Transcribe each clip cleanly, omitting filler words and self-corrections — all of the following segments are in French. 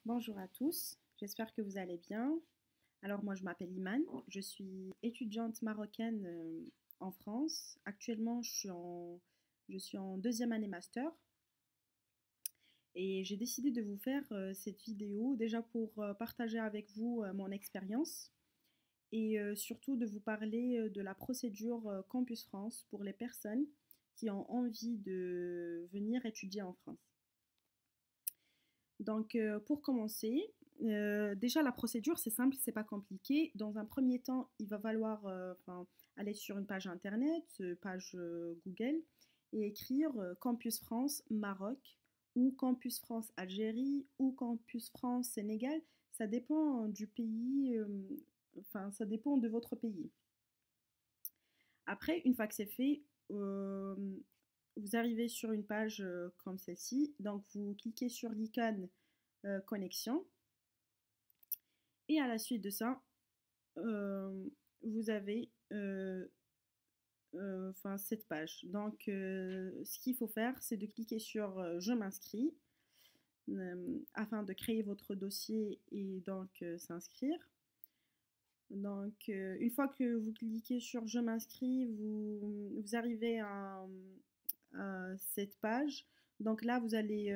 Bonjour à tous, j'espère que vous allez bien. Alors moi je m'appelle Iman, je suis étudiante marocaine en France. Actuellement je suis en deuxième année master et j'ai décidé de vous faire cette vidéo déjà pour partager avec vous mon expérience et surtout de vous parler de la procédure Campus France pour les personnes qui ont envie de venir étudier en France. Donc, pour commencer, déjà la procédure, c'est simple, c'est pas compliqué. Dans un premier temps, il va falloir aller sur une page internet, page Google, et écrire Campus France Maroc ou Campus France Algérie ou Campus France Sénégal. Ça dépend du pays, ça dépend de votre pays. Après, une fois que c'est fait, vous arrivez sur une page comme celle-ci. Donc, vous cliquez sur l'icône connexion. Et à la suite de ça, vous avez cette page. Donc, ce qu'il faut faire, c'est de cliquer sur Je m'inscris afin de créer votre dossier et donc s'inscrire. Donc, une fois que vous cliquez sur Je m'inscris, vous arrivez à cette page. Donc là, vous allez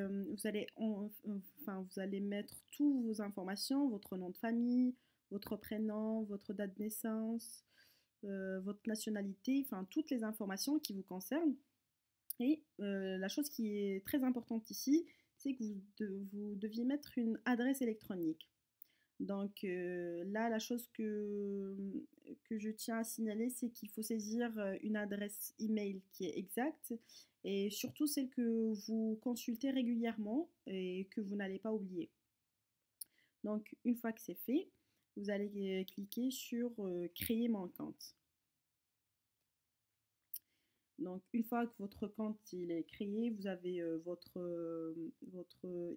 mettre toutes vos informations, votre nom de famille, votre prénom, votre date de naissance, votre nationalité, enfin toutes les informations qui vous concernent. Et la chose qui est très importante ici, c'est que vous deviez mettre une adresse électronique. Donc là, la chose que je tiens à signaler, c'est qu'il faut saisir une adresse email qui est exacte et surtout celle que vous consultez régulièrement et que vous n'allez pas oublier. Donc une fois que c'est fait, vous allez cliquer sur Créer mon compte. Donc une fois que votre compte il est créé, vous avez votre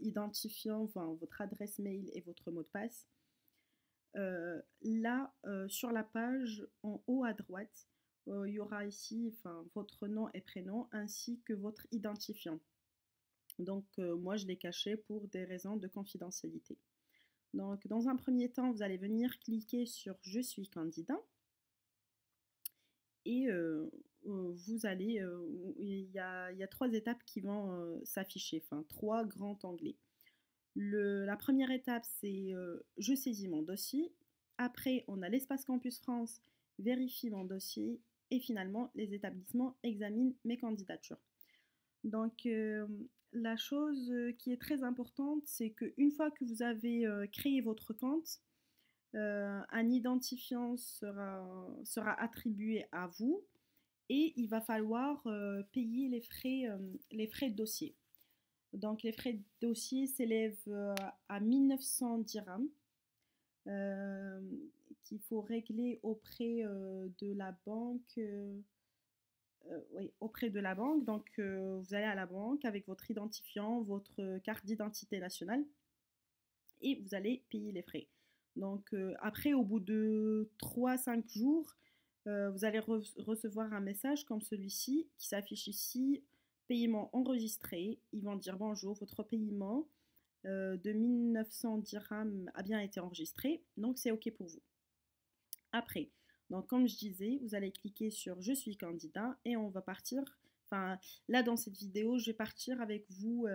identifiant, enfin votre adresse mail et votre mot de passe. Là, sur la page, en haut à droite, il y aura ici votre nom et prénom ainsi que votre identifiant. Donc, moi, je l'ai caché pour des raisons de confidentialité. Donc, dans un premier temps, vous allez venir cliquer sur Je suis candidat et vous allez, il y a trois étapes qui vont s'afficher, enfin trois grands onglets. La première étape, c'est je saisis mon dossier. Après, on a l'espace Campus France, vérifie mon dossier. Et finalement, les établissements examinent mes candidatures. Donc, la chose qui est très importante, c'est qu'une fois que vous avez créé votre compte, un identifiant sera attribué à vous et il va falloir payer les frais de dossier. Donc les frais de dossier s'élèvent à 1900 dirhams qu'il faut régler auprès de la banque. Oui, auprès de la banque. Donc vous allez à la banque avec votre identifiant, votre carte d'identité nationale et vous allez payer les frais. Donc après, au bout de 3-5 jours, vous allez recevoir un message comme celui-ci qui s'affiche ici, paiement enregistré. Ils vont dire bonjour, votre paiement de 1900 dirhams a bien été enregistré, donc c'est OK pour vous. Après, donc comme je disais, vous allez cliquer sur Je suis candidat et on va partir. Enfin, là dans cette vidéo, je vais partir avec vous.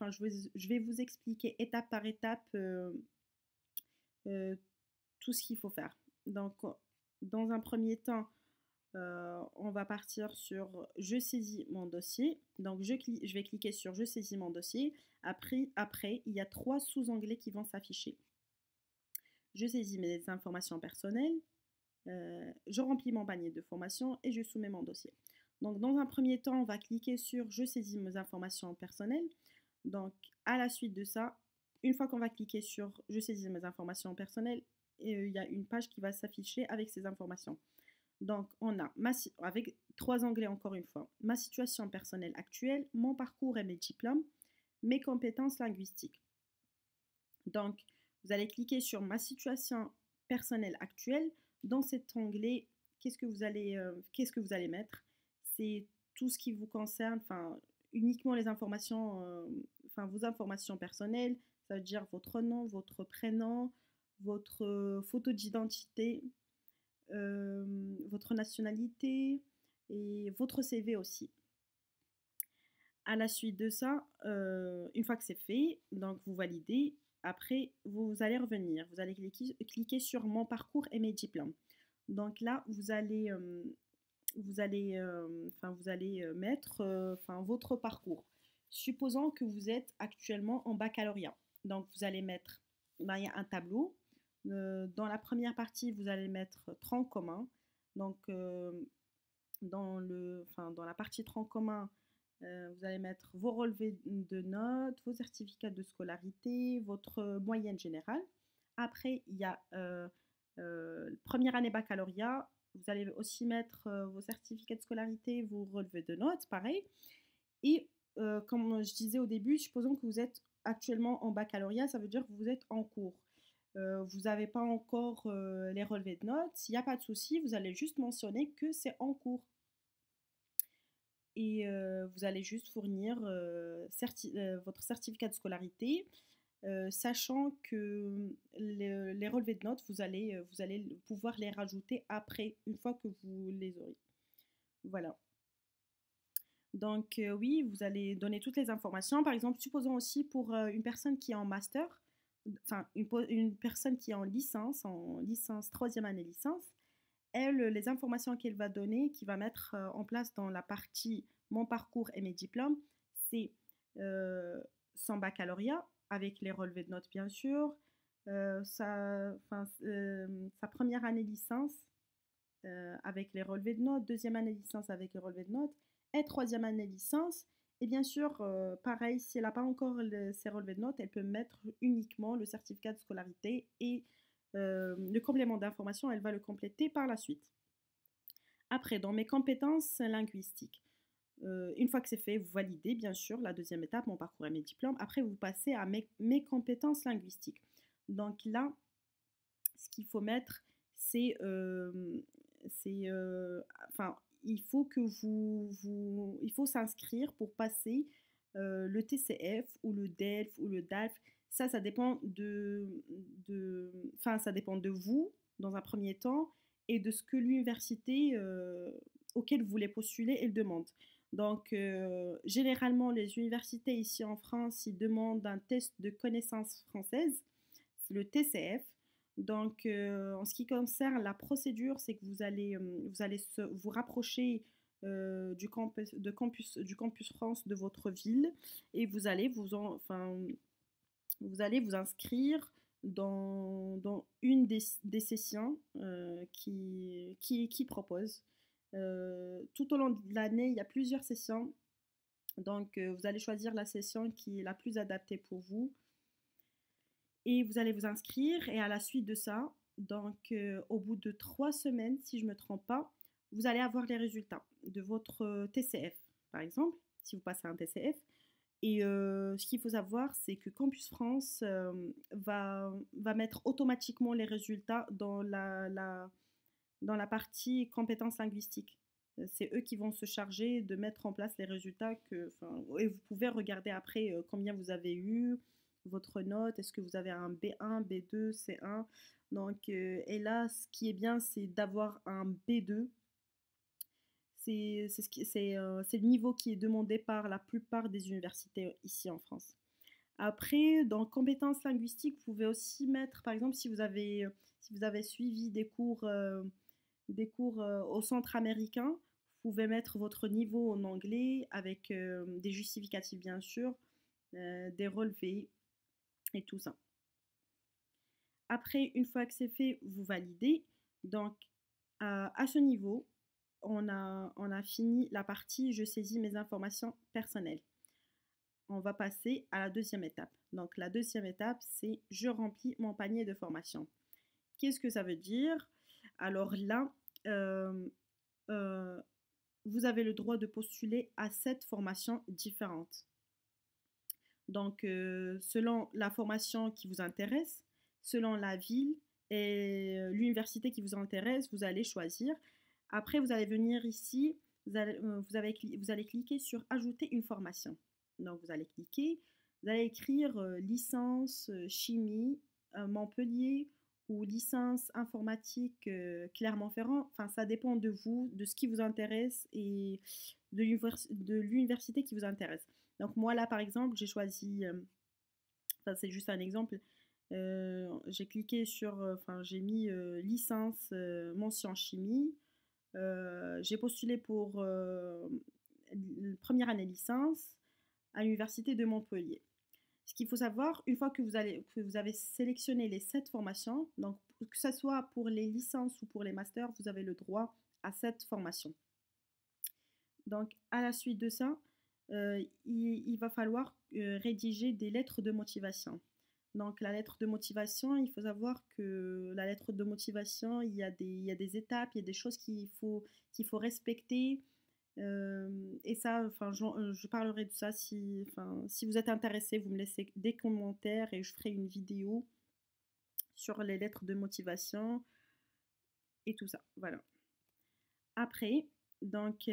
Je vais vous expliquer étape par étape tout ce qu'il faut faire. Donc, dans un premier temps, on va partir sur Je saisis mon dossier. Donc, je vais cliquer sur Je saisis mon dossier. Après, il y a trois sous-onglets qui vont s'afficher. Je saisis mes informations personnelles. Je remplis mon panier de formation et je soumets mon dossier. Donc, dans un premier temps, on va cliquer sur Je saisis mes informations personnelles. Donc, à la suite de ça, une fois qu'on va cliquer sur Je saisis mes informations personnelles, il y a une page qui va s'afficher avec ces informations. Donc, on a avec trois onglets encore une fois. Ma situation personnelle actuelle, mon parcours et mes diplômes, mes compétences linguistiques. Donc, vous allez cliquer sur ma situation personnelle actuelle. Dans cet onglet, qu'est-ce que vous allez mettre? C'est tout ce qui vous concerne, uniquement les informations, vos informations personnelles, ça veut dire votre nom, votre prénom, votre photo d'identité, votre nationalité et votre CV aussi. À la suite de ça, une fois que c'est fait, donc vous validez, après vous allez revenir, vous allez cliquer sur mon parcours et mes diplômes. Donc là, vous allez mettre votre parcours. Supposons que vous êtes actuellement en baccalauréat. Donc vous allez mettre, ben, il y a un tableau. Dans la première partie, vous allez mettre tronc commun. Donc dans la partie tronc commun, vous allez mettre vos relevés de notes, vos certificats de scolarité, votre moyenne générale. Après, il y a première année baccalauréat. Vous allez aussi mettre vos certificats de scolarité, vos relevés de notes, pareil. Et comme je disais au début, supposons que vous êtes actuellement en baccalauréat, ça veut dire que vous êtes en cours. Vous n'avez pas encore les relevés de notes, il n'y a pas de souci, vous allez juste mentionner que c'est en cours. Et vous allez juste fournir votre certificat de scolarité, sachant que les relevés de notes, vous allez pouvoir les rajouter après, une fois que vous les aurez. Voilà. Donc oui, vous allez donner toutes les informations. Par exemple, supposons aussi pour une personne qui est en master, enfin une personne qui est en licence 3e année licence, elle, les informations qu'elle va donner, qu'il va mettre en place dans la partie mon parcours et mes diplômes, c'est son baccalauréat, avec les relevés de notes bien sûr, sa première année licence avec les relevés de notes, deuxième année licence avec les relevés de notes, et troisième année licence. Et bien sûr, pareil, si elle n'a pas encore ses relevés de notes, elle peut mettre uniquement le certificat de scolarité et le complément d'information, elle va le compléter par la suite. Après, dans mes compétences linguistiques, une fois que c'est fait, vous validez bien sûr la deuxième étape, mon parcours et mes diplômes. Après, vous passez à mes compétences linguistiques. Donc là, ce qu'il faut mettre, c'est, il faut que il faut s'inscrire pour passer le TCF ou le DELF ou le DALF. Ça dépend ça dépend de vous dans un premier temps et de ce que l'université auquel vous voulez postuler, elle demande. Donc, généralement, les universités ici en France, ils demandent un test de connaissance française, c'est le TCF. Donc, en ce qui concerne la procédure, c'est que vous allez vous rapprocher du campus France de votre ville et vous allez vous inscrire dans une des sessions qui propose. Tout au long de l'année, il y a plusieurs sessions. Donc, vous allez choisir la session qui est la plus adaptée pour vous. Et vous allez vous inscrire. Et à la suite de ça, donc au bout de 3 semaines, si je ne me trompe pas, vous allez avoir les résultats de votre TCF, par exemple, si vous passez un TCF. Et ce qu'il faut savoir, c'est que Campus France va mettre automatiquement les résultats dans la partie compétences linguistiques. C'est eux qui vont se charger de mettre en place les résultats et vous pouvez regarder après combien vous avez eu, votre note, est-ce que vous avez un B1, B2, C1. Donc, et là, ce qui est bien, c'est d'avoir un B2. C'est le niveau qui est demandé par la plupart des universités ici en France. Après, dans compétences linguistiques, vous pouvez aussi mettre, par exemple, si vous avez suivi des cours au centre américain, vous pouvez mettre votre niveau en anglais avec des justificatifs bien sûr, des relevés et tout ça. Après, une fois que c'est fait, vous validez. Donc, à ce niveau, on a fini la partie je saisis mes informations personnelles. On va passer à la deuxième étape. Donc, la deuxième étape, c'est je remplis mon panier de formation. Qu'est-ce que ça veut dire? Alors là, vous avez le droit de postuler à 7 formations différentes. Donc, selon la formation qui vous intéresse, selon la ville et l'université qui vous intéresse, vous allez choisir. Après, vous allez venir ici, vous allez cliquer sur ajouter une formation. Donc, vous allez cliquer. Vous allez écrire licence chimie Montpellier ou licence informatique Clermont-Ferrand. Enfin, ça dépend de vous, de ce qui vous intéresse et de l'université qui vous intéresse. Donc moi là, par exemple, j'ai choisi, enfin c'est juste un exemple, j'ai cliqué sur, enfin j'ai mis licence mention chimie. J'ai postulé pour première année licence à l'université de Montpellier. Ce qu'il faut savoir, une fois que vous avez sélectionné les 7 formations, donc que ce soit pour les licences ou pour les masters, vous avez le droit à 7 formations. Donc, à la suite de ça, il va falloir rédiger des lettres de motivation. Donc, la lettre de motivation, il faut savoir que la lettre de motivation, il y a des étapes, il y a des choses qu'il faut respecter. Et ça, enfin, je parlerai de ça si vous êtes intéressé, vous me laissez des commentaires et je ferai une vidéo sur les lettres de motivation et tout ça. Voilà. Après, donc,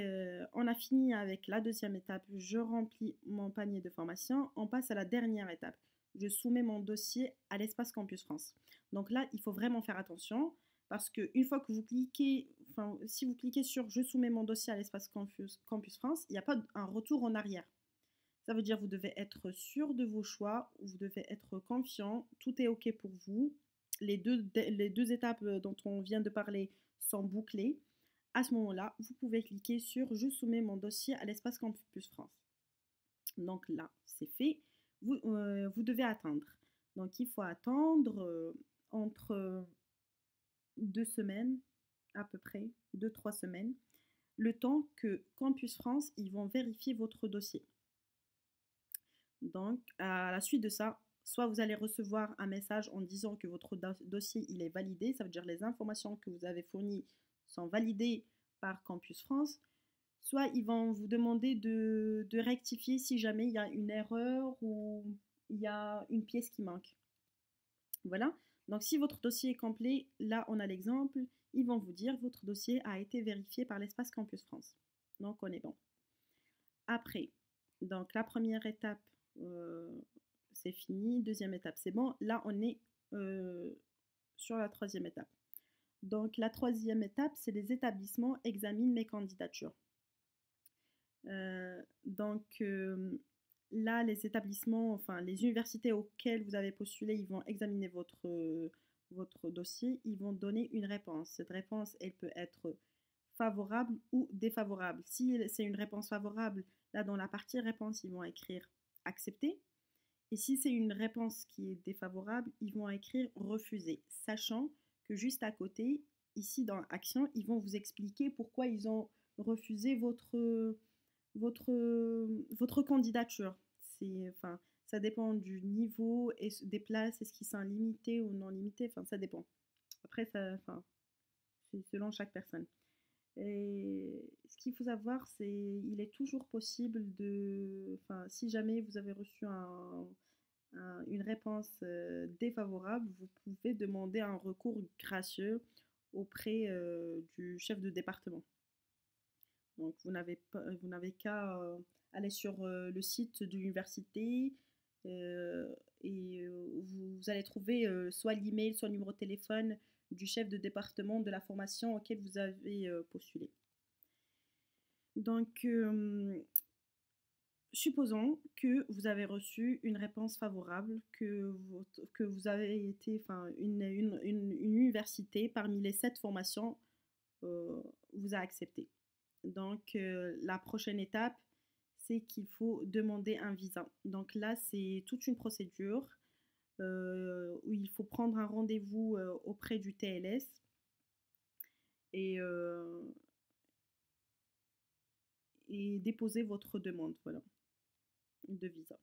on a fini avec la deuxième étape. Je remplis mon panier de formation. On passe à la dernière étape. Je soumets mon dossier à l'espace Campus France. Donc là, il faut vraiment faire attention parce qu'une fois que vous cliquez, enfin, si vous cliquez sur je soumets mon dossier à l'espace Campus France, il n'y a pas un retour en arrière. Ça veut dire que vous devez être sûr de vos choix, vous devez être confiant, tout est OK pour vous. Les deux étapes dont on vient de parler sont bouclées. À ce moment-là, vous pouvez cliquer sur je soumets mon dossier à l'espace Campus France. Donc là, c'est fait. Vous devez attendre. Donc il faut attendre entre 2 semaines, à peu près, 2-3 semaines, le temps que Campus France, ils vont vérifier votre dossier. Donc, à la suite de ça, soit vous allez recevoir un message en disant que votre dossier il est validé, ça veut dire les informations que vous avez fournies sont validées par Campus France, soit ils vont vous demander de rectifier si jamais il y a une erreur ou il y a une pièce qui manque. Voilà. Donc, si votre dossier est complet, là, on a l'exemple. Ils vont vous dire votre dossier a été vérifié par l'espace Campus France. Donc, on est bon. Après, donc la première étape, c'est fini. Deuxième étape, c'est bon. Là, on est sur la troisième étape. Donc, la troisième étape, c'est les établissements examinent mes candidatures. Là, les établissements, enfin les universités auxquelles vous avez postulé, ils vont examiner votre dossier, ils vont donner une réponse. Cette réponse, elle peut être favorable ou défavorable. Si c'est une réponse favorable, là dans la partie réponse, ils vont écrire accepter. Et si c'est une réponse qui est défavorable, ils vont écrire refuser, sachant que juste à côté, ici dans action, ils vont vous expliquer pourquoi ils ont refusé votre candidature. Enfin, ça dépend du niveau et des places, est-ce qu'ils sont limités ou non limités, enfin, ça dépend. Après, enfin, c'est selon chaque personne. Et ce qu'il faut savoir, c'est il est toujours possible enfin, si jamais vous avez reçu une réponse défavorable, vous pouvez demander un recours gracieux auprès du chef de département. Donc, vous n'avez qu'à aller sur le site de l'université et vous allez trouver soit l'email, soit le numéro de téléphone du chef de département de la formation auquel vous avez postulé. Donc, supposons que vous avez reçu une réponse favorable, que vous avez été, enfin, une université parmi les 7 formations vous a accepté. Donc, la prochaine étape, c'est qu'il faut demander un visa. Donc là, c'est toute une procédure où il faut prendre un rendez-vous auprès du TLS et déposer votre demande, voilà, de visa.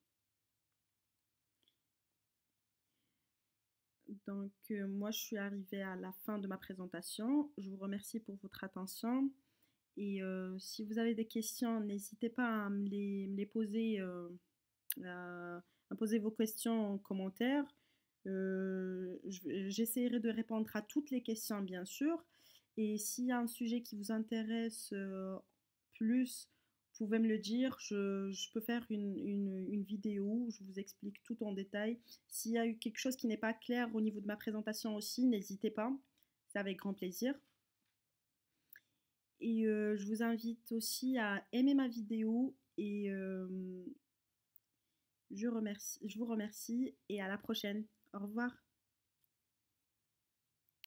Donc, moi, je suis arrivée à la fin de ma présentation. Je vous remercie pour votre attention. Et si vous avez des questions, n'hésitez pas à me les poser, à poser vos questions en commentaire. J'essaierai de répondre à toutes les questions, bien sûr. Et s'il y a un sujet qui vous intéresse plus, pouvez me le dire. Je peux faire une vidéo où je vous explique tout en détail. S'il y a eu quelque chose qui n'est pas clair au niveau de ma présentation aussi, n'hésitez pas. C'est avec grand plaisir. Et je vous invite aussi à aimer ma vidéo et je vous remercie et à la prochaine. Au revoir.